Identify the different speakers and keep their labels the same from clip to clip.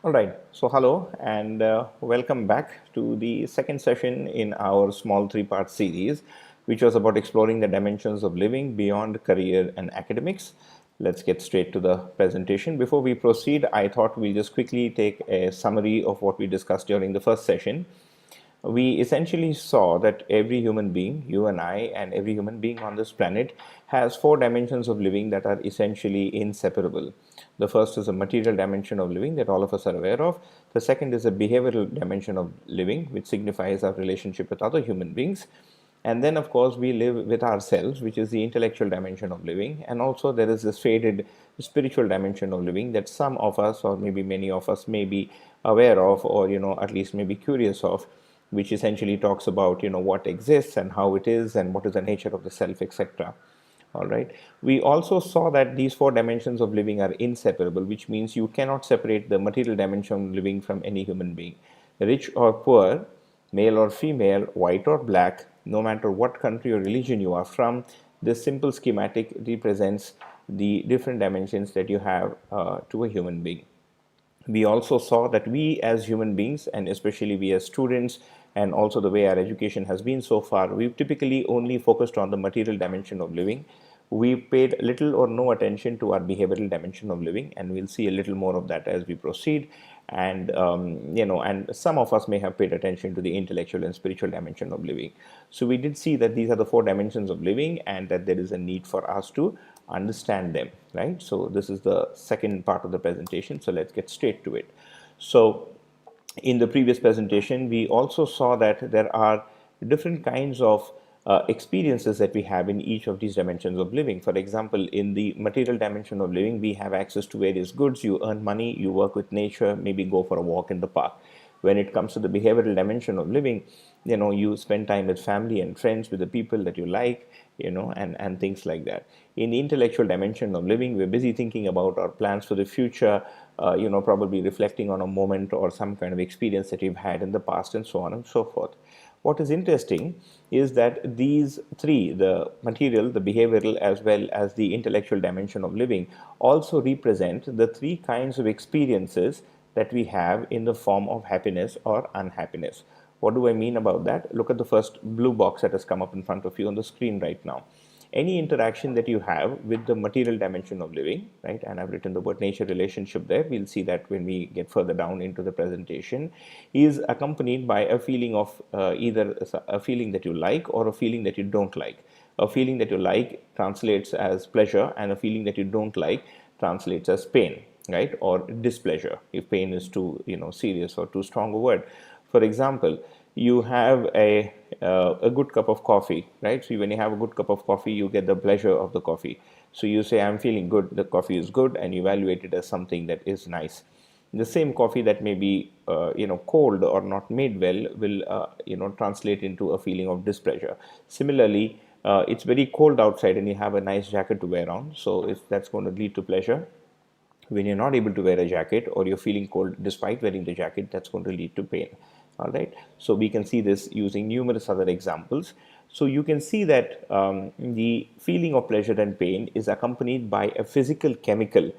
Speaker 1: All right, so hello and welcome back to the second session in our small three-part series, which was about exploring the dimensions of living beyond career and academics. Let's get straight to the presentation. Before we proceed, I thought we'll just quickly take a summary of what we discussed during the first session. We essentially saw that every human being, you and I, and every human being on this planet has four dimensions of living that are essentially inseparable. The first is a material dimension of living that all of us are aware of. The second is a behavioral dimension of living, which signifies our relationship with other human beings. And then, of course, we live with ourselves, which is the intellectual dimension of living. And also, there is this faded spiritual dimension of living that some of us, or maybe many of us, may be aware of, or at least may be curious of, which essentially talks about what exists and how it is and what is the nature of the self, etc. All right. We also saw that these four dimensions of living are inseparable, which means you cannot separate the material dimension of living from any human being. Rich or poor, male or female, white or black, no matter what country or religion you are from, this simple schematic represents the different dimensions that you have to a human being. We also saw that we as human beings, and especially we as students, and also the way our education has been so far, we've typically only focused on the material dimension of living. We paid little or no attention to our behavioral dimension of living, and we'll see a little more of that as we proceed. And and some of us may have paid attention to the intellectual and spiritual dimension of living. So we did see that these are the four dimensions of living, and that there is a need for us to understand them, right? So this is the second part of the presentation. So let's get straight to it. So in the previous presentation, we also saw that there are different kinds of experiences that we have in each of these dimensions of living. For example, in the material dimension of living, we have access to various goods. You earn money, you work with nature, maybe go for a walk in the park. When it comes to the behavioral dimension of living, you spend time with family and friends, with the people that you like, and things like that. In the intellectual dimension of living, we're busy thinking about our plans for the future, probably reflecting on a moment or some kind of experience that we've had in the past, and so on and so forth. What is interesting is that these three, the material, the behavioral, as well as the intellectual dimension of living, also represent the three kinds of experiences that we have in the form of happiness or unhappiness. What do I mean about that? Look at the first blue box that has come up in front of you on the screen right now. Any interaction that you have with the material dimension of living, right? And I've written the word nature relationship there. We'll see that when we get further down into the presentation, is accompanied by a feeling of either a feeling that you like or a feeling that you don't like. A feeling that you like translates as pleasure, and a feeling that you don't like translates as pain, right? Or displeasure, if pain is too serious or too strong a word. For example, you have a good cup of coffee, right? So when you have a good cup of coffee, you get the pleasure of the coffee. So you say, I'm feeling good, the coffee is good, and you evaluate it as something that is nice. The same coffee that may be cold or not made well will translate into a feeling of displeasure. Similarly, it's very cold outside and you have a nice jacket to wear on, so if that's going to lead to pleasure. When you're not able to wear a jacket, or you're feeling cold despite wearing the jacket, that's going to lead to pain. All right, so we can see this using numerous other examples. So you can see that the feeling of pleasure and pain is accompanied by a physical chemical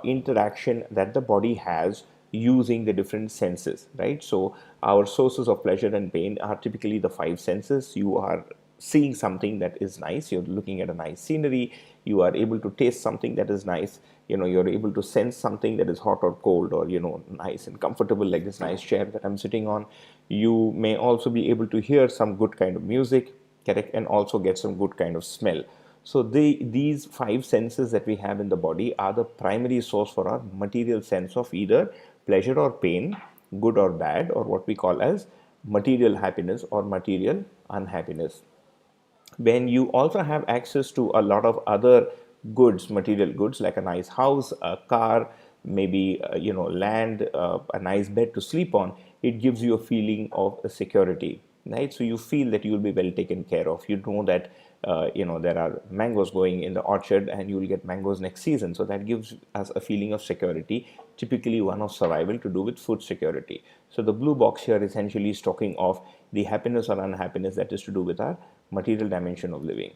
Speaker 1: interaction that the body has using the different senses, right? So our sources of pleasure and pain are typically the five senses. You are seeing something that is nice, you're looking at a nice scenery, you are able to taste something that is nice, you're able to sense something that is hot or cold, or nice and comfortable, like this nice chair that I'm sitting on. You may also be able to hear some good kind of music, correct, and also get some good kind of smell. So these five senses that we have in the body are the primary source for our material sense of either pleasure or pain, good or bad, or what we call as material happiness or material unhappiness. When you also have access to a lot of other goods, material goods, like a nice house, a car, maybe land, a nice bed to sleep on, it gives you a feeling of security, right? So you feel that you will be well taken care of. You know that there are mangoes going in the orchard and you will get mangoes next season, so that gives us a feeling of security, typically one of survival, to do with food security. So the blue box here essentially is talking of the happiness or unhappiness that is to do with our material dimension of living.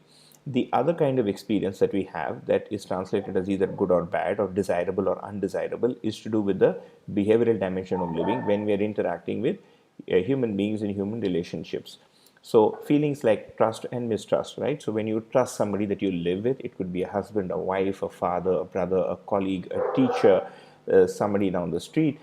Speaker 1: The other kind of experience that we have that is translated as either good or bad or desirable or undesirable is to do with the behavioral dimension of living when we are interacting with human beings in human relationships. So feelings like trust and mistrust, right? So when you trust somebody that you live with, it could be a husband, a wife, a father, a brother, a colleague, a teacher, somebody down the street.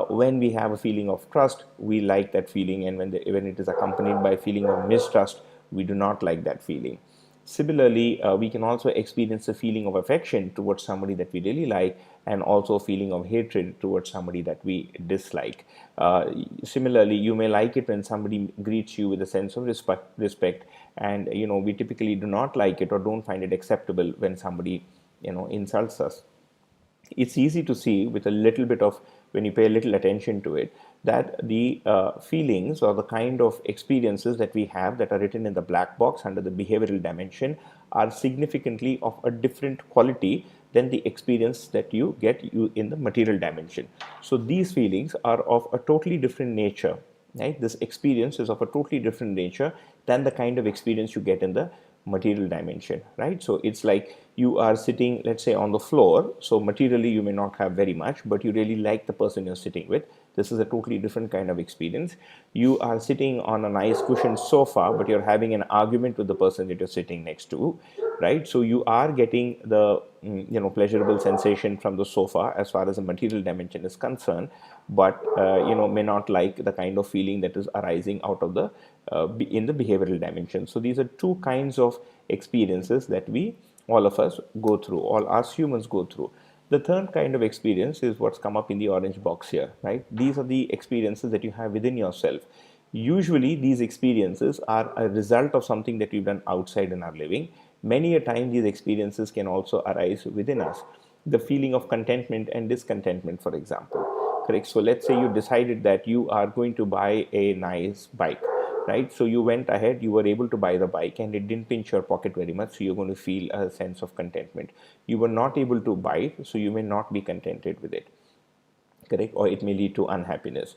Speaker 1: When we have a feeling of trust, we like that feeling, and when it is accompanied by a feeling of mistrust, we do not like that feeling. Similarly, we can also experience a feeling of affection towards somebody that we really like, and also a feeling of hatred towards somebody that we dislike. Similarly, you may like it when somebody greets you with a sense of respect, and we typically do not like it or don't find it acceptable when somebody insults us. It's easy to see with a little bit of, when you pay a little attention to it, that the feelings or the kind of experiences that we have that are written in the black box under the behavioral dimension are significantly of a different quality than the experience that you get you in the material dimension. So these feelings are of a totally different nature, right? This experience is of a totally different nature than the kind of experience you get in the material dimension, right? So it's like you are sitting, let's say, on the floor. So materially you may not have very much, but you really like the person you're sitting with. This is a totally different kind of experience. You are sitting on a nice cushioned sofa, but you're having an argument with the person that you're sitting next to, right? So you are getting the pleasurable sensation from the sofa as far as the material dimension is concerned, but may not like the kind of feeling that is arising out of the in the behavioral dimension. So these are two kinds of experiences that we, all of us, go through, all us humans go through. The third kind of experience is what's come up in the orange box here, right? These are the experiences that you have within yourself. Usually these experiences are a result of something that we've done outside in our living. Many a time these experiences can also arise within us. The feeling of contentment and discontentment, for example. Correct. So let's say you decided that you are going to buy a nice bike, right? So you went ahead, you were able to buy the bike, and it didn't pinch your pocket very much, so you're going to feel a sense of contentment. You were not able to buy it, so you may not be contented with it. Correct? Or it may lead to unhappiness.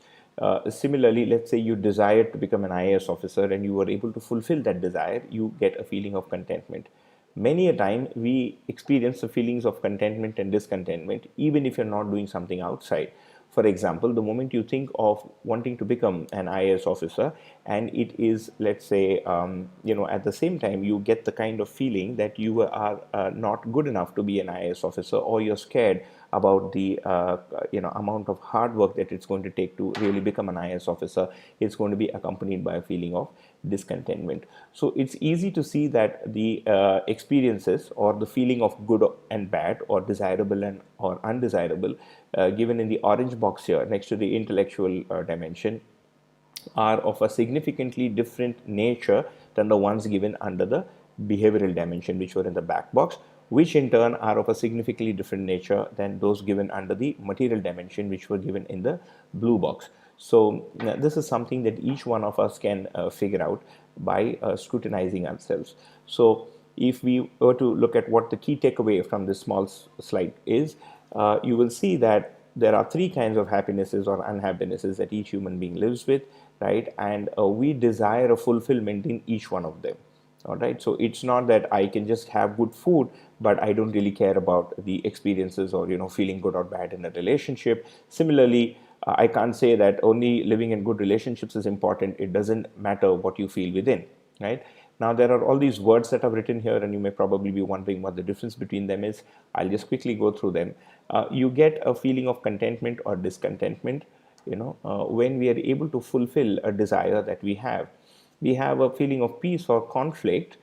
Speaker 1: Similarly, let's say you desired to become an IAS officer and you were able to fulfill that desire, you get a feeling of contentment. Many a time we experience the feelings of contentment and discontentment even if you're not doing something outside. For example, the moment you think of wanting to become an IAS officer, and it is, let's say, at the same time, you get the kind of feeling that you are not good enough to be an IAS officer, or you're scared about the amount of hard work that it's going to take to really become an IAS officer. It's going to be accompanied by a feeling of discontentment. So it's easy to see that the experiences or the feeling of good and bad, or desirable and or undesirable, given in the orange box here next to the intellectual dimension, are of a significantly different nature than the ones given under the behavioral dimension, which were in the black box, which in turn are of a significantly different nature than those given under the material dimension, which were given in the blue box. So this is something that each one of us can figure out by scrutinizing ourselves. So if we were to look at what the key takeaway from this small slide is, you will see that there are three kinds of happinesses or unhappinesses that each human being lives with, right? And we desire a fulfillment in each one of them. All right. So it's not that I can just have good food, but I don't really care about the experiences or, feeling good or bad in a relationship. Similarly, I can't say that only living in good relationships is important. It doesn't matter what you feel within, right? Now, there are all these words that I've written here, and you may probably be wondering what the difference between them is. I'll just quickly go through them. You get a feeling of contentment or discontentment, when we are able to fulfill a desire that we have. We have a feeling of peace or conflict,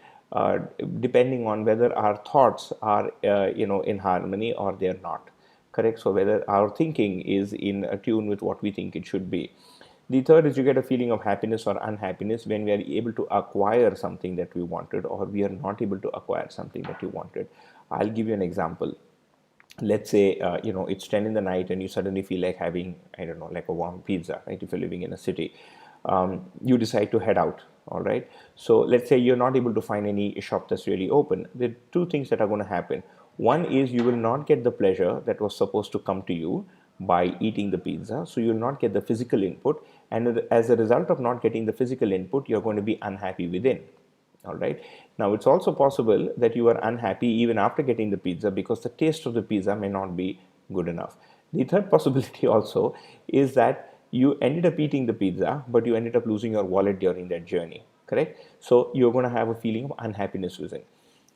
Speaker 1: depending on whether our thoughts are, in harmony or they are not. Correct? So whether our thinking is in tune with what we think it should be. The third is you get a feeling of happiness or unhappiness when we are able to acquire something that we wanted, or we are not able to acquire something that we wanted. I'll give you an example. Let's say it's 10 in the night and you suddenly feel like having, I don't know, like a warm pizza, right? If you're living in a city, you decide to head out. All right. So let's say you're not able to find any shop that's really open. There are two things that are going to happen. One is you will not get the pleasure that was supposed to come to you by eating the pizza, so you'll not get the physical input, and as a result of not getting the physical input, you're going to be unhappy within. All right. Now, it's also possible that you are unhappy even after getting the pizza because the taste of the pizza may not be good enough. The third possibility also is that you ended up eating the pizza, but you ended up losing your wallet during that journey. Correct? So you're going to have a feeling of unhappiness within.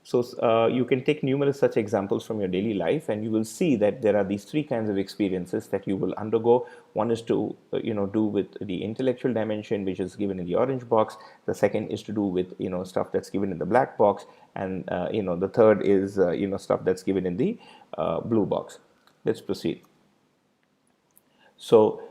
Speaker 1: So you can take numerous such examples from your daily life, and you will see that there are these three kinds of experiences that you will undergo. One is to do with the intellectual dimension, which is given in the orange box. The second is to do with stuff that's given in the black box, and the third is stuff that's given in the blue box. Let's proceed. So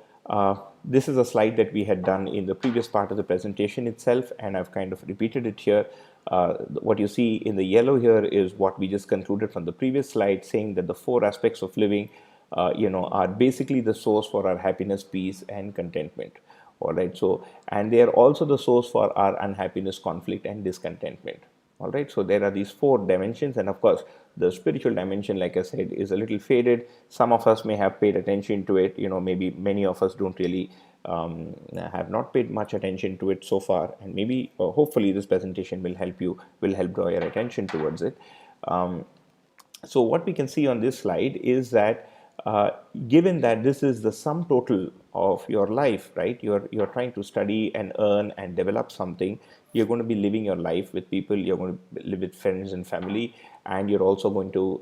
Speaker 1: this is a slide that we had done in the previous part of the presentation itself, and I've kind of repeated it here. What you see in the yellow here is what we just concluded from the previous slide, saying that the four aspects of living, are basically the source for our happiness, peace, and contentment. All right. So, and they are also the source for our unhappiness, conflict, and discontentment. All right. So there are these four dimensions, and of course, the spiritual dimension, like I said, is a little faded. Some of us may have paid attention to it. Maybe many of us don't really have not paid much attention to it so far, and maybe hopefully this presentation will help draw your attention towards it. So what we can see on this slide is that given that this is the sum total of your life, right? You're trying to study and earn and develop something. You're going to be living your life with people. You're going to live with friends and family, and you're also going to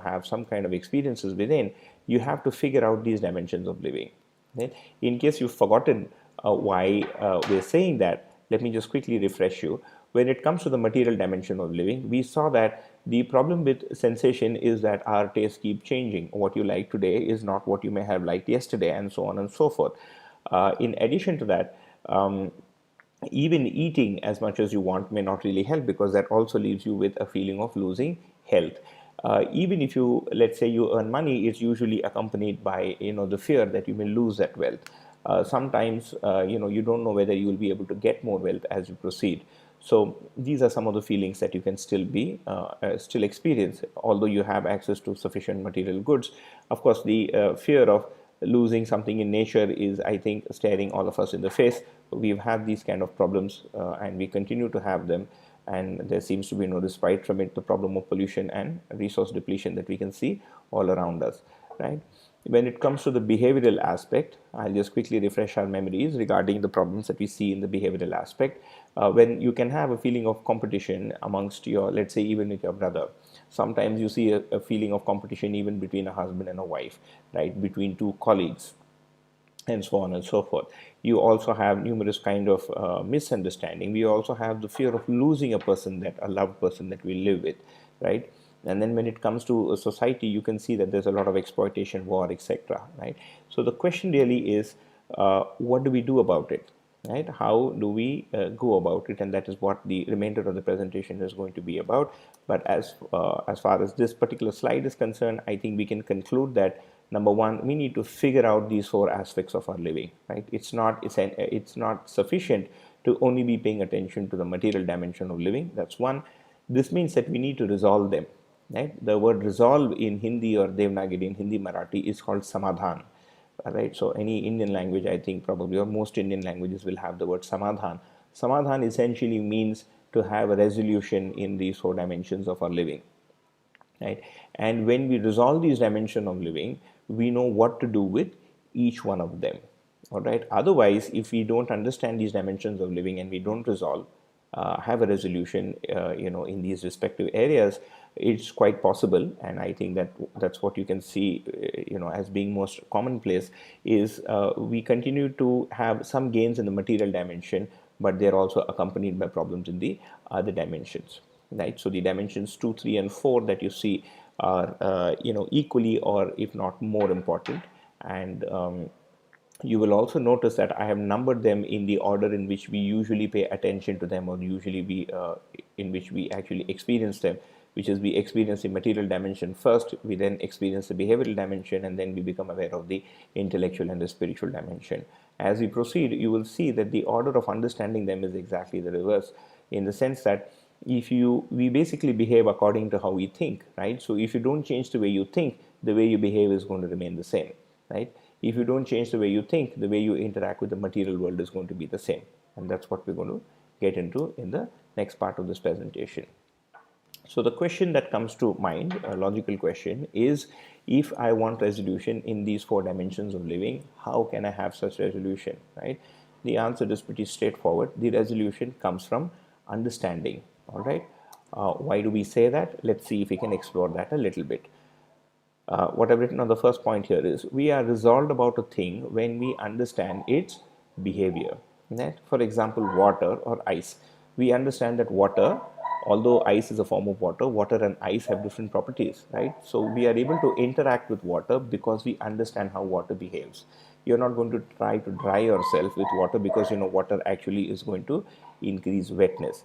Speaker 1: have some kind of experiences within. You have to figure out these dimensions of living. Right? In case you've forgotten why we're saying that, let me just quickly refresh you. When it comes to the material dimension of living, we saw that the problem with sensation is that our tastes keep changing. What you like today is not what you may have liked yesterday, and so on and so forth. In addition to that, even eating as much as you want may not really help, because that also leaves you with a feeling of losing health. Even if you, let's say, you earn money, it's usually accompanied by the fear that you may lose that wealth. Sometimes you don't know whether you will be able to get more wealth as you proceed. So these are some of the feelings that you can still experience, although you have access to sufficient material goods. Of course, the fear of losing something in nature is, I think, staring all of us in the face. We've had these kind of problems, and we continue to have them, and there seems to be no respite from it. The problem of pollution and resource depletion that we can see all around us, right? When it comes to the behavioral aspect, I'll just quickly refresh our memories regarding the problems that we see in the behavioral aspect. When you can have a feeling of competition amongst your, let's say, even with your brother. Sometimes you see a feeling of competition even between a husband and a wife, right? Between two colleagues, and so on and so forth. You also have numerous kind of misunderstanding. We also have the fear of losing a loved person that we live with, right? And then when it comes to society, you can see that there's a lot of exploitation, war, etc., right? So the question really is, what do we do about it, right? How do we go about it? And that is what the remainder of the presentation is going to be about. But as far as this particular slide is concerned, I think we can conclude that number one, we need to figure out these four aspects of our living, right? It's not sufficient to only be paying attention to the material dimension of living. That's one. This means that we need to resolve them, right? The word resolve in Hindi or Devanagari in Hindi Marathi is called samadhan, right? So any Indian language, I think probably, or most Indian languages will have the word samadhan. Samadhan essentially means to have a resolution in these four dimensions of our living, right? And when we resolve these dimensions of living, we know what to do with each one of them. All right. Otherwise, if we don't understand these dimensions of living and we don't resolve, have a resolution, in these respective areas, it's quite possible, and I think that's what you can see, as being most commonplace, is we continue to have some gains in the material dimension, but they're also accompanied by problems in the other dimensions, right? So the dimensions 2, 3, and 4 that you see are, equally, or if not more important, and you will also notice that I have numbered them in the order in which we usually pay attention to them, or usually in which we actually experience them, which is we experience the material dimension first, we then experience the behavioral dimension, and then we become aware of the intellectual and the spiritual dimension. As we proceed, you will see that the order of understanding them is exactly the reverse, in the sense that we basically behave according to how we think, right? So if you don't change the way you think, the way you behave is going to remain the same, right? If you don't change the way you think, the way you interact with the material world is going to be the same. And that's what we're going to get into in the next part of this presentation. So the question that comes to mind, a logical question, is if I want resolution in these four dimensions of living, how can I have such resolution, right? The answer is pretty straightforward. The resolution comes from understanding, all right? Why do we say that? Let's see if we can explore that a little bit. What I've written on the first point here is we are resolved about a thing when we understand its behavior. Right? For example, water or ice. We understand that water, although ice is a form of water, water and ice have different properties, right? So we are able to interact with water because we understand how water behaves. You're not going to try to dry yourself with water because you know water actually is going to increase wetness.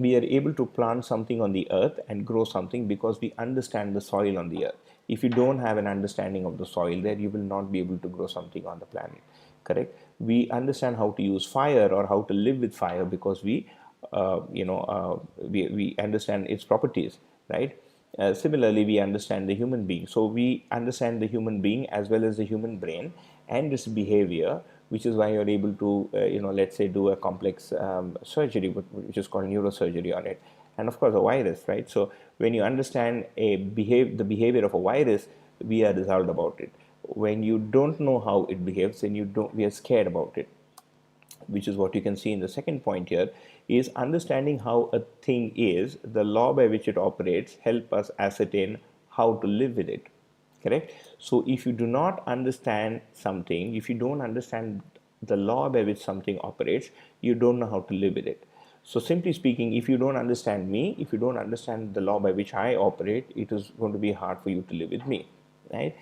Speaker 1: We are able to plant something on the earth and grow something because we understand the soil on the earth. If you don't have an understanding of the soil there, you will not be able to grow something on the planet. Correct? We understand how to use fire or how to live with fire because we understand its properties, right? Similarly, we understand the human being. So we understand the human being as well as the human brain and its behavior, which is why you're able to, let's say, do a complex surgery, which is called neurosurgery on it. And of course, a virus, right? So when you understand the behavior of a virus, we are resolved about it. When you don't know how it behaves, then we are scared about it, which is what you can see in the second point here, is understanding how a thing is, the law by which it operates, help us ascertain how to live with it. Correct? So if you do not understand something, if you don't understand the law by which something operates, you don't know how to live with it. So simply speaking, if you don't understand me, if you don't understand the law by which I operate, it is going to be hard for you to live with me, right?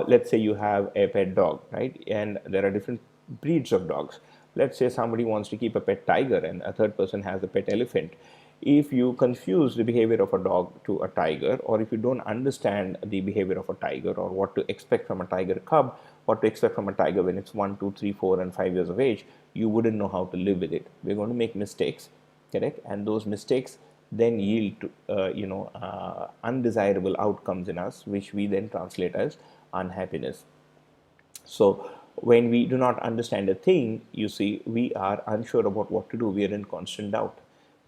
Speaker 1: Let's say you have a pet dog, right? And there are different breeds of dogs. Let's say somebody wants to keep a pet tiger and a third person has a pet elephant. If you confuse the behavior of a dog to a tiger, or if you don't understand the behavior of a tiger or what to expect from a tiger cub, what to expect from a tiger when it's 1, 2, 3, 4, and 5 years of age, you wouldn't know how to live with it. We're going to make mistakes, correct? And those mistakes then yield to undesirable outcomes in us, which we then translate as unhappiness. So when we do not understand a thing, you see, we are unsure about what to do. We are in constant doubt,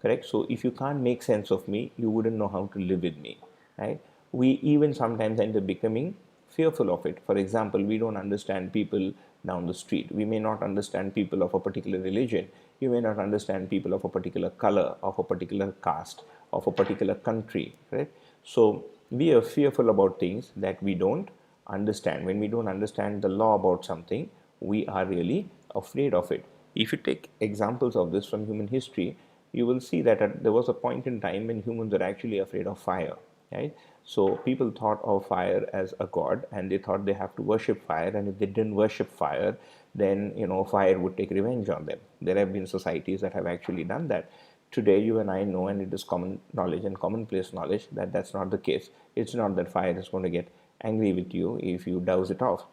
Speaker 1: correct? So if you can't make sense of me, you wouldn't know how to live with me, right? We even sometimes end up becoming fearful of it. For example, we don't understand people down the street. We may not understand people of a particular religion. You may not understand people of a particular color, of a particular caste, of a particular country, right? So we are fearful about things that we don't understand. When we don't understand the law about something, we are really afraid of it. If you take examples of this from human history, you will see that there was a point in time when humans were actually afraid of fire, right? So people thought of fire as a god and they thought they have to worship fire, and if they didn't worship fire, then fire would take revenge on them. There have been societies that have actually done that. Today you and I know, and it is common knowledge and commonplace knowledge, that that's not the case. It's not that fire is going to get angry with you if you douse it off.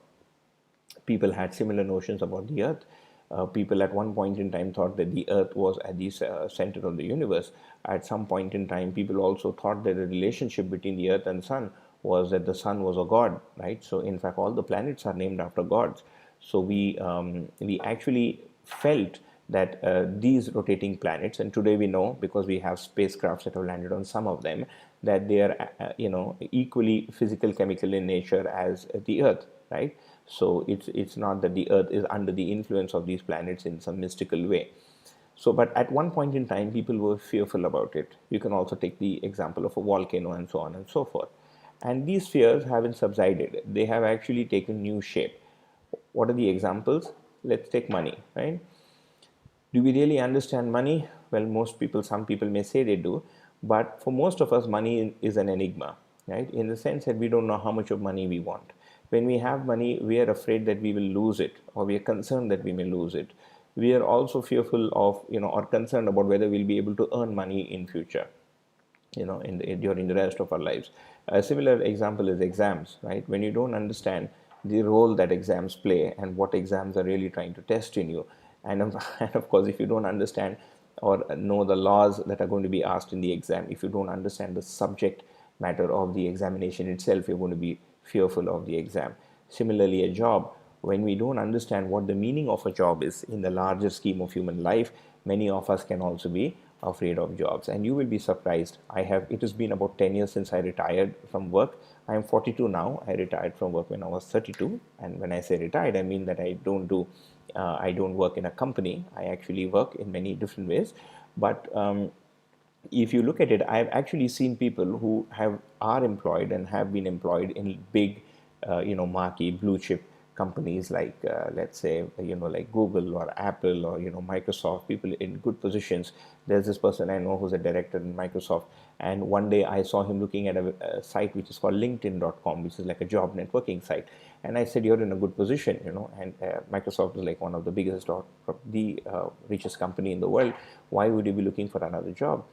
Speaker 1: People had similar notions about the earth. People at one point in time thought that the earth was at the center of the universe. At some point in time, people also thought that the relationship between the earth and sun was that the sun was a god, right? So in fact, all the planets are named after gods. So we actually felt that these rotating planets, and today we know because we have spacecrafts that have landed on some of them, that they are equally physical, chemical in nature as the earth, right? So it's not that the earth is under the influence of these planets in some mystical way. So but at one point in time people were fearful about it. You can also take the example of a volcano and so on and so forth, and these fears haven't subsided. They have actually taken new shape. What are the examples? Let's take money, right? Do we really understand money? Well, some people may say they do, but for most of us, money is an enigma, right? In the sense that we don't know how much of money we want. When we have money, we are afraid that we will lose it, or we are concerned that we may lose it. We are also fearful of, or concerned about whether we'll be able to earn money in future, during the rest of our lives. A similar example is exams, right? When you don't understand the role that exams play and what exams are really trying to test in you, and and of course, if you don't understand or know the laws that are going to be asked in the exam, if you don't understand the subject matter of the examination itself, you're going to be fearful of the exam. Similarly, a job, when we don't understand what the meaning of a job is in the larger scheme of human life, many of us can also be afraid of jobs. And you will be surprised. It has been about 10 years since I retired from work. I am 42 now. I retired from work when I was 32. And when I say retired, I mean that I don't work in a company. I actually work in many different ways. But if you look at it, I've actually seen people who are employed and have been employed in big, marquee blue chip companies like, let's say, like Google or Apple or Microsoft. People in good positions. There's this person I know who's a director in Microsoft, and one day I saw him looking at a site which is called LinkedIn.com, which is like a job networking site. And I said, "You're in a good position, And Microsoft is like one of the biggest or the richest company in the world. Why would you be looking for another job?"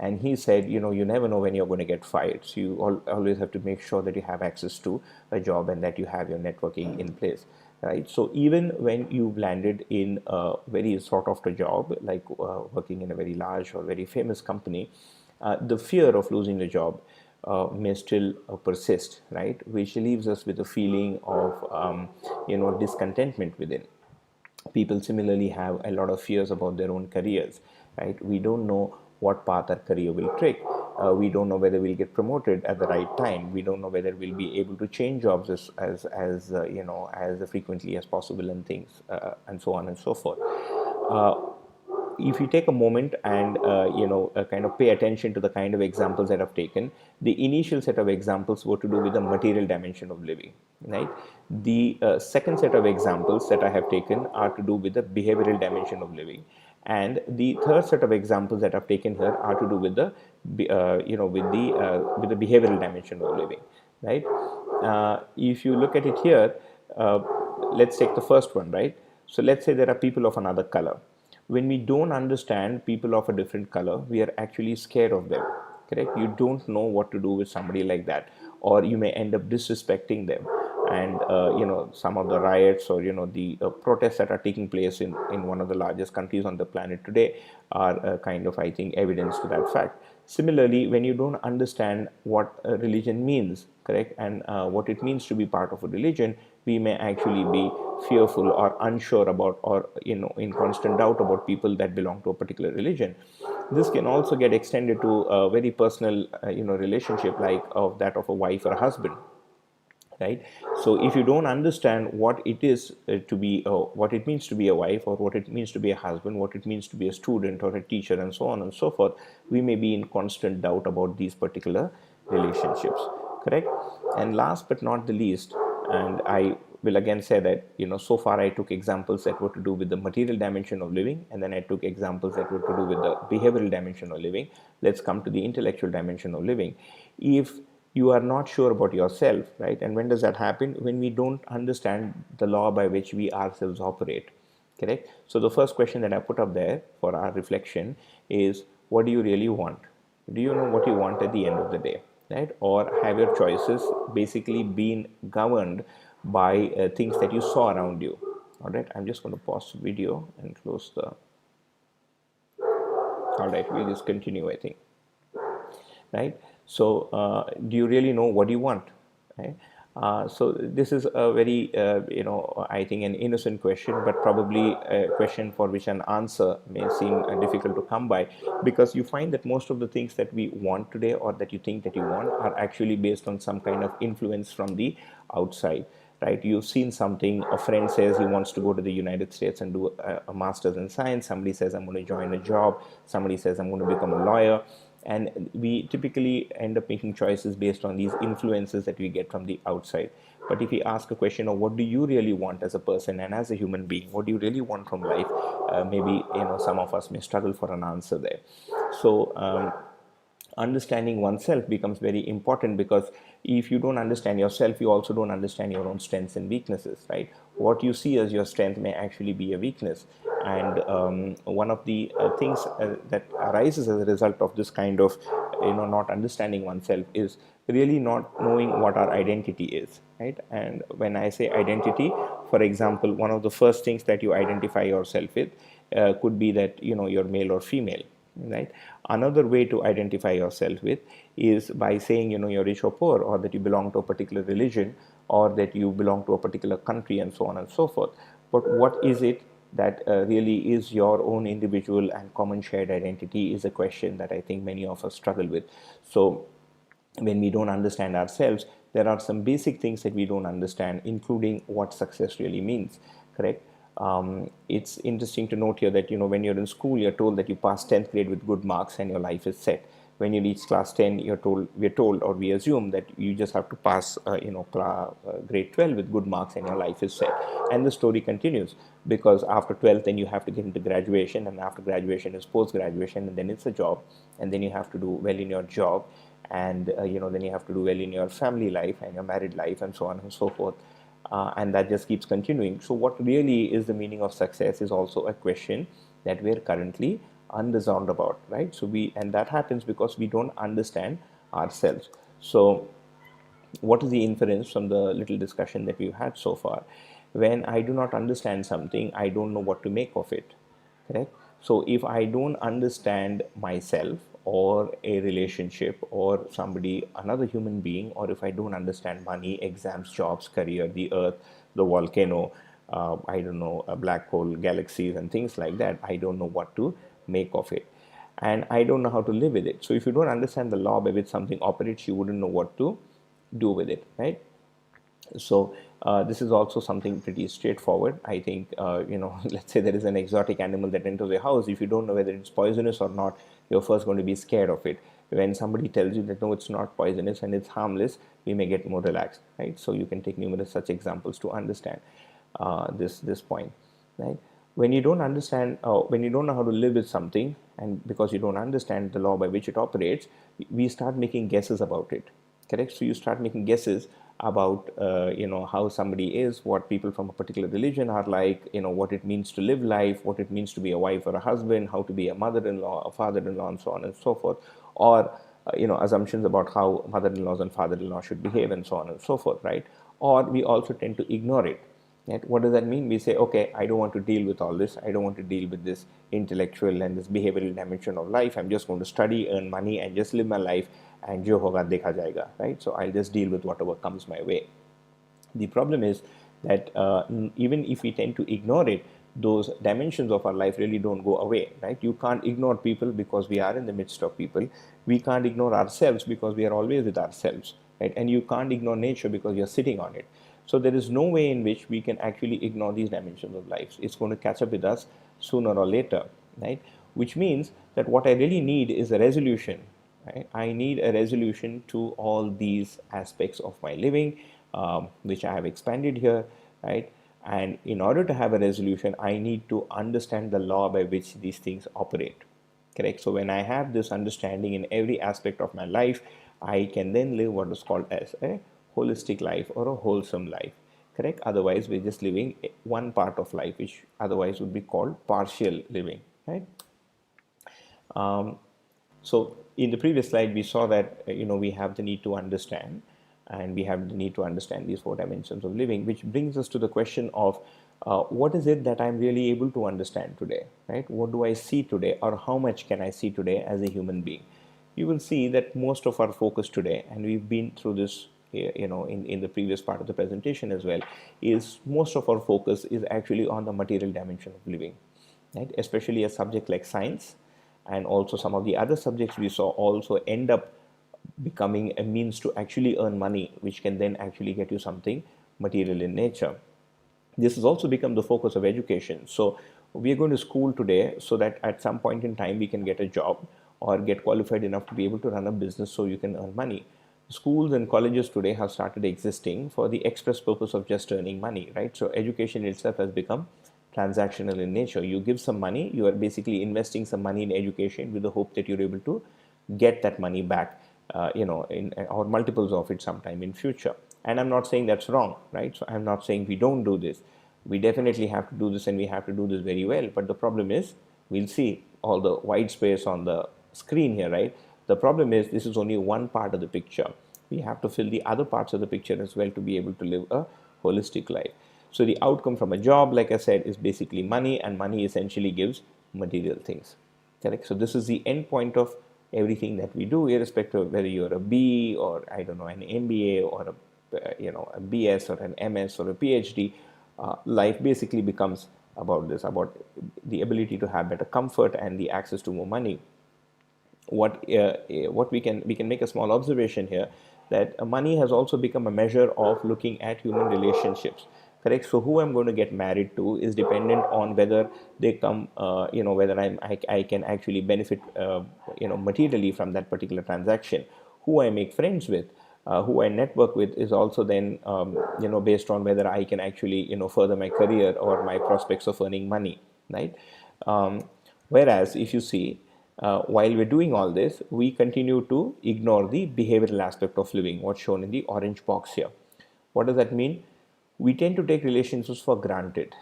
Speaker 1: And he said, you never know when you're going to get fired. So you always have to make sure that you have access to a job and that you have your networking in place, right? So even when you've landed in a very sort of a job, like working in a very large or very famous company, the fear of losing the job may still persist, right? Which leaves us with a feeling of, discontentment within. People similarly have a lot of fears about their own careers, right? We don't know what path our career will take. We don't know whether we'll get promoted at the right time. We don't know whether we'll be able to change jobs as frequently as possible, and things, and so on and so forth. If you take a moment and kind of pay attention to the kind of examples that I've taken, the initial set of examples were to do with the material dimension of living, right? The second set of examples that I have taken are to do with the behavioral dimension of living, and the third set of examples that I've taken here are to do with the with the behavioral dimension of living, right? If you look at it here, uh, let's take the first one, right? So let's say there are people of another color. When we don't understand people of a different color, we are actually scared of them, correct? You don't know what to do with somebody like that, or you may end up disrespecting them. And some of the riots, or the protests that are taking place in one of the largest countries on the planet today are kind of, I think, evidence to that fact. Similarly, when you don't understand what a religion means, correct, and what it means to be part of a religion, we may actually be fearful or unsure about, or in constant doubt about people that belong to a particular religion. This can also get extended to a very personal relationship, like of that of a wife or a husband, right? So if you don't understand what it is to be what it means to be a wife, or what it means to be a husband, what it means to be a student or a teacher, and so on and so forth, we may be in constant doubt about these particular relationships, correct? And last but not the least, and I will again say that, so far I took examples that were to do with the material dimension of living, and then I took examples that were to do with the behavioral dimension of living. Let's come to the intellectual dimension of living. If you are not sure about yourself, right? And when does that happen? When we don't understand the law by which we ourselves operate, correct? So the first question that I put up there for our reflection is, what do you really want? Do you know what you want at the end of the day, right? Or have your choices basically been governed by things that you saw around you? All right, I'm just going to pause the video and close the. All right, we'll just continue, I think, right? So do you really know what you want, right? So this is a very I think an innocent question, but probably a question for which an answer may seem difficult to come by, because you find that most of the things that we want today, or that you think that you want, are actually based on some kind of influence from the outside, right? You've seen something, a friend says he wants to go to the United States and do a master's in science. Somebody says, I'm going to join a job. Somebody says, I'm going to become a lawyer. And we typically end up making choices based on these influences that we get from the outside. But if we ask a question of, what do you really want as a person and as a human being, what do you really want from life, maybe some of us may struggle for an answer there. So understanding oneself becomes very important, because if you don't understand yourself, you also don't understand your own strengths and weaknesses, right? What you see as your strength may actually be a weakness. And one of the things that arises as a result of this kind of not understanding oneself is really not knowing what our identity is, right? And when I say identity, for example, one of the first things that you identify yourself with could be that you're male or female, right? Another way to identify yourself with is by saying you're rich or poor, or that you belong to a particular religion, or that you belong to a particular country, and so on and so forth. But what is it that really is your own individual and common shared identity is a question that I think many of us struggle with. So when we don't understand ourselves, there are some basic things that we don't understand, including what success really means. Correct? It's interesting to note here that when you're in school, you're told that you pass 10th grade with good marks and your life is set. When you reach class 10, we're told, or we assume that you just have to pass, grade 12 with good marks and your life is set. And the story continues, because after 12th, then you have to get into graduation, and after graduation is post graduation, and then it's a job, and then you have to do well in your job, and then you have to do well in your family life and your married life, and so on and so forth. And that just keeps continuing. So what really is the meaning of success is also a question that we're currently unresolved about, right? And that happens because we don't understand ourselves. So what is the inference from the little discussion that we've had so far? When I do not understand something, I don't know what to make of it. Correct? So if I don't understand myself or a relationship or somebody, another human being, or if I don't understand money, exams, jobs, career, the earth, the volcano, I don't know, a black hole, galaxies, and things like that, I don't know what to make of it. And I don't know how to live with it. So if you don't understand the law by which something operates, you wouldn't know what to do with it, right? So this is also something pretty straightforward. I think, let's say there is an exotic animal that enters your house. If you don't know whether it's poisonous or not, you're first going to be scared of it. When somebody tells you that no, it's not poisonous and it's harmless, we may get more relaxed, right? So you can take numerous such examples to understand this point, right? When you don't understand, when you don't know how to live with something, and because you don't understand the law by which it operates, we start making guesses about it. Correct? So you start making guesses about how somebody is, what people from a particular religion are like, what it means to live life, what it means to be a wife or a husband, how to be a mother-in-law, a father-in-law, and so on and so forth, or assumptions about how mother-in-laws and father-in-law should behave, and so on and so forth, right? Or we also tend to ignore it. Right? What does that mean? We say, okay, I don't want to deal with all this. I don't want to deal with this intellectual and this behavioral dimension of life. I'm just going to study, earn money, and just live my life, and jo hoga dekha jayega, right? So I'll just deal with whatever comes my way. The problem is that even if we tend to ignore it, those dimensions of our life really don't go away, right? You can't ignore people because we are in the midst of people. We can't ignore ourselves because we are always with ourselves, right? And you can't ignore nature because you're sitting on it. So there is no way in which we can actually ignore these dimensions of life. It's going to catch up with us sooner or later, right? Which means that what I really need is a resolution. Right? I need a resolution to all these aspects of my living, which I have expanded here, right? And in order to have a resolution, I need to understand the law by which these things operate. Correct? So when I have this understanding in every aspect of my life, I can then live what is called as a holistic life or a wholesome life. Correct? Otherwise, we're just living one part of life, which otherwise would be called partial living, right? So in the previous slide, we saw that we have the need to understand, and we have the need to understand these four dimensions of living, which brings us to the question of what is it that I'm really able to understand today, right? What do I see today, or how much can I see today as a human being? You will see that most of our focus today, and we've been through this in the previous part of the presentation as well, is most of our focus is actually on the material dimension of living, right? Especially a subject like science, and also some of the other subjects we saw also end up becoming a means to actually earn money, which can then actually get you something material in nature. This has also become the focus of education. So we are going to school today so that at some point in time we can get a job or get qualified enough to be able to run a business so you can earn money. Schools and colleges today have started existing for the express purpose of just earning money, right? So education itself has become transactional in nature. You give some money, you are basically investing some money in education with the hope that you're able to get that money back, in or multiples of it sometime in future. And I'm not saying that's wrong, right? So I'm not saying we don't do this. We definitely have to do this, and we have to do this very well. But the problem is, we'll see all the white space on the screen here, right? The problem is this is only one part of the picture. We have to fill the other parts of the picture as well to be able to live a holistic life. So the outcome from a job, like I said, is basically money, and money essentially gives material things. Correct? So this is the end point of everything that we do, irrespective of whether you're a B or I don't know an MBA or a BS or an MS or a PhD. Life basically becomes about this, about the ability to have better comfort and the access to more money. What we can make a small observation here, that money has also become a measure of looking at human relationships. Correct. So who I'm going to get married to is dependent on whether they come, whether I can actually benefit, materially from that particular transaction. Who I make friends with, who I network with, is also then, based on whether I can actually, further my career or my prospects of earning money, right? Um, Whereas, if you see, while we're doing all this, we continue to ignore the behavioral aspect of living, what's shown in the orange box here. What does that mean? We tend to take relationships for granted,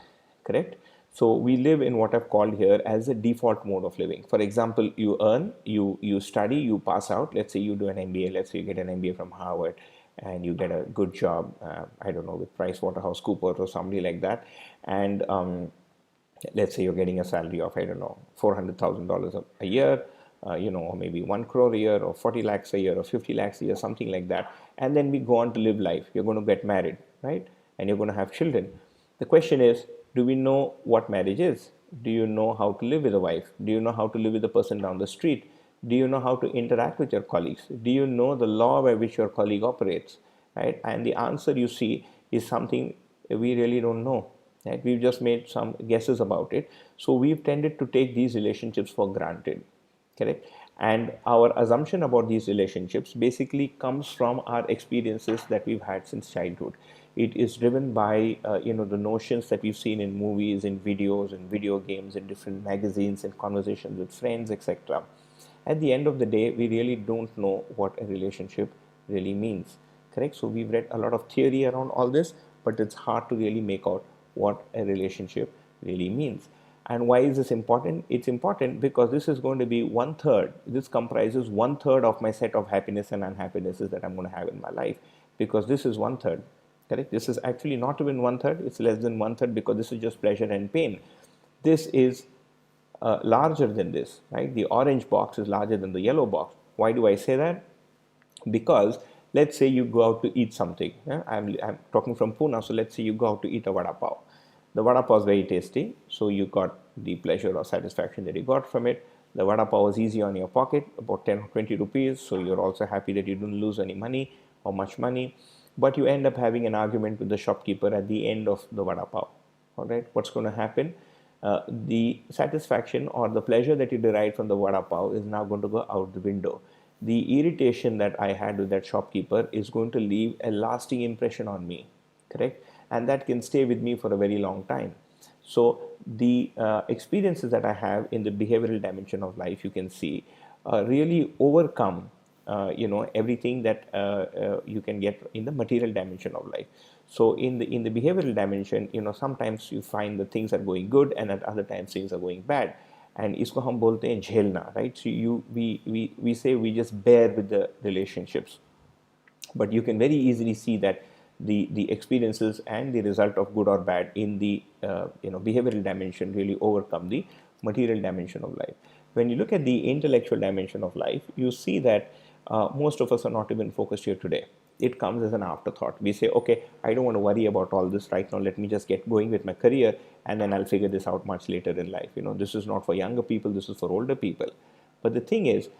Speaker 1: correct? So we live in what I've called here as a default mode of living. For example, you earn, you study, you pass out. Let's say you do an MBA. Let's say you get an MBA from Harvard, and you get a good job. I don't know, with PricewaterhouseCoopers or somebody like that, and let's say you're getting a salary of, I don't know, $400,000 a year, or maybe 1 crore a year, or 40 lakhs a year, or 50 lakhs a year, something like that. And then we go on to live life. You're going to get married, right? And you're going to have children. The question is, do we know what marriage is? Do you know how to live with a wife? Do you know how to live with the person down the street? Do you know how to interact with your colleagues? Do you know the law by which your colleague operates, right? And the answer, you see, is something we really don't know. Right? We've just made some guesses about it. So we've tended to take these relationships for granted, correct? And our assumption about these relationships basically comes from our experiences that we've had since childhood. It is driven by the notions that we've seen in movies, in videos, in video games, in different magazines, in conversations with friends, etc. At the end of the day, we really don't know what a relationship really means, correct? So we've read a lot of theory around all this, but it's hard to really make out what a relationship really means. And why is this important? It's important because this is going to be one third. This comprises one third of my set of happiness and unhappinesses that I'm going to have in my life, because this is one third, correct? This is actually not even one third, it's less than one third, because this is just pleasure and pain. This is larger than this, right? The orange box is larger than the yellow box. Why do I say that? Because let's say you go out to eat something. Yeah? I'm talking from Pune, so let's say you go out to eat a vada pav. The vada pav is very tasty, so you got the pleasure or satisfaction that you got from it. The vada pav was easy on your pocket, about 10 or 20 rupees, so you're also happy that you didn't lose any money or much money. But you end up having an argument with the shopkeeper at the end of the vada pav. All right, what's going to happen? The satisfaction or the pleasure that you derived from the vada pav is now going to go out the window. The irritation that I had with that shopkeeper is going to leave a lasting impression on me, correct? And that can stay with me for a very long time. So the experiences that I have in the behavioral dimension of life, you can see, really overcome everything that you can get in the material dimension of life. So in the behavioral dimension, sometimes you find that things are going good, and at other times things are going bad. And इसको हम बोलते हैं झेलना, right? So we say we just bear with the relationships, but you can very easily see that the experiences and the result of good or bad in the behavioral dimension really overcome the material dimension of life. When you look at the intellectual dimension of life, you see that most of us are not even focused here today. It comes as an afterthought. We say, okay, I don't want to worry about all this right now. Let me just get going with my career, and then I'll figure this out much later in life. This is not for younger people, this is for older people. But the thing is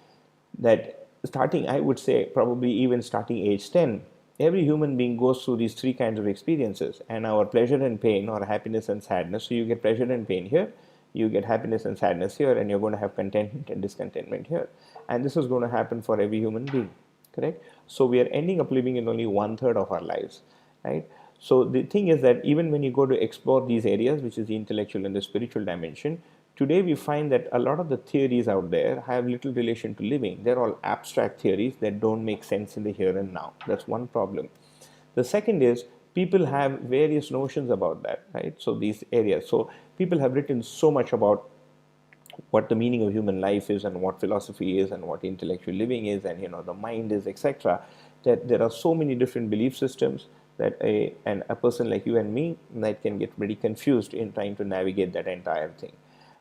Speaker 1: that starting, I would say, probably even starting age 10, every human being goes through these three kinds of experiences, and our pleasure and pain, or happiness and sadness. So you get pleasure and pain here, you get happiness and sadness here, and you're going to have contentment and discontentment here. And this is going to happen for every human being, correct? So we are ending up living in only one third of our lives, right? So the thing is that even when you go to explore these areas, which is the intellectual and the spiritual dimension, today we find that a lot of the theories out there have little relation to living. They're all abstract theories that don't make sense in the here and now. That's one problem. The second is people have various notions about that, right? So these areas. So people have written so much about what the meaning of human life is, and what philosophy is, and what intellectual living is, and the mind is, etc., that there are so many different belief systems that a person like you and me that can get very confused in trying to navigate that entire thing.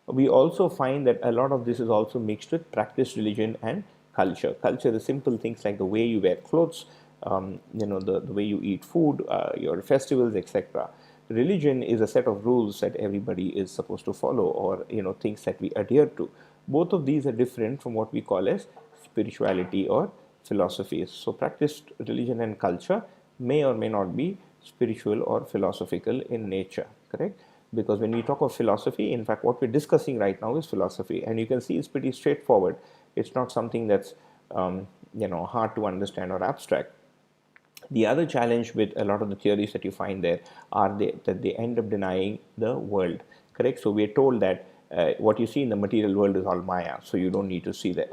Speaker 1: We also find that a lot of this is also mixed with practice, religion, and culture. Culture is simple things like the way you wear clothes, the way you eat food, your festivals, etc. religion is a set of rules that everybody is supposed to follow, or things that we adhere to. Both of these are different from what we call as spirituality or philosophies. So practiced religion and culture may or may not be spiritual or philosophical in nature, correct? Because when we talk of philosophy, in fact, what we're discussing right now is philosophy, and you can see it's pretty straightforward. It's not something that's hard to understand or abstract. The other challenge with a lot of the theories that you find there are that they end up denying the world, correct? So we're told that what you see in the material world is all Maya, so you don't need to see that,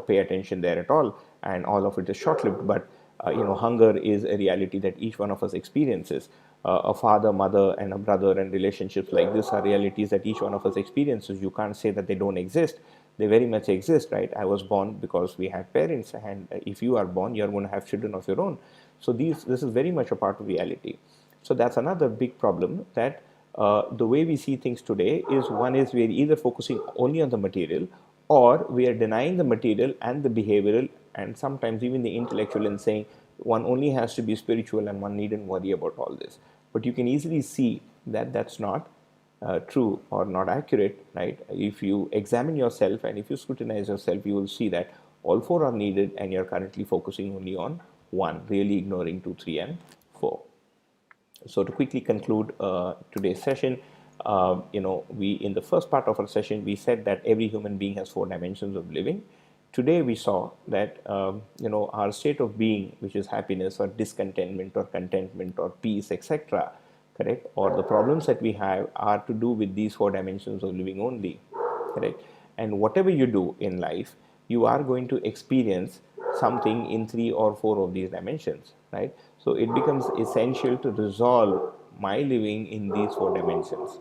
Speaker 1: pay attention there at all, and all of it is short-lived. But hunger is a reality that each one of us experiences. A father, mother, and a brother, and relationships like this are realities that each one of us experiences. You can't say that they don't exist. They very much exist, right? I was born because we had parents, and if you are born, you're going to have children of your own. So this is very much a part of reality. So that's another big problem, that the way we see things today is, one is we're either focusing only on the material, or we are denying the material and the behavioral and sometimes even the intellectual, and saying one only has to be spiritual and one needn't worry about all this. But you can easily see that that's not true or not accurate, right? If you examine yourself and if you scrutinize yourself, you will see that all four are needed, and you're currently focusing only on one, really ignoring 2, 3, and 4. So to quickly conclude today's session, we in the first part of our session we said that every human being has 4 dimensions of living. Today we saw that our state of being, which is happiness or discontentment or contentment or peace, etc., correct, or the problems that we have are to do with these 4 dimensions of living only, correct. And whatever you do in life, you are going to experience something in 3 or 4 of these dimensions, right? So it becomes essential to resolve my living in these 4 dimensions.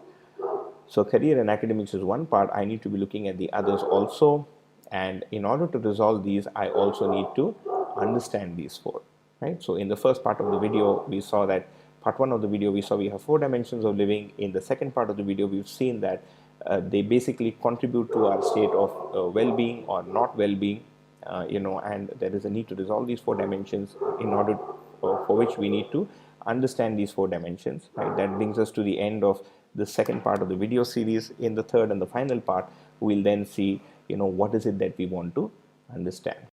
Speaker 1: So career and academics is one part. I need to be looking at the others also, and in order to resolve these, I also need to understand these 4, right? So in the first part of the video, we saw that part 1 of the video, we saw we have 4 dimensions of living. In the second part of the video, we've seen that they basically contribute to our state of well-being or not well-being, and there is a need to resolve these 4 dimensions, in order for which we need to understand these 4 dimensions, right? That brings us to the end of the second part of the video series. In the third and the final part, we'll then see what is it that we want to understand.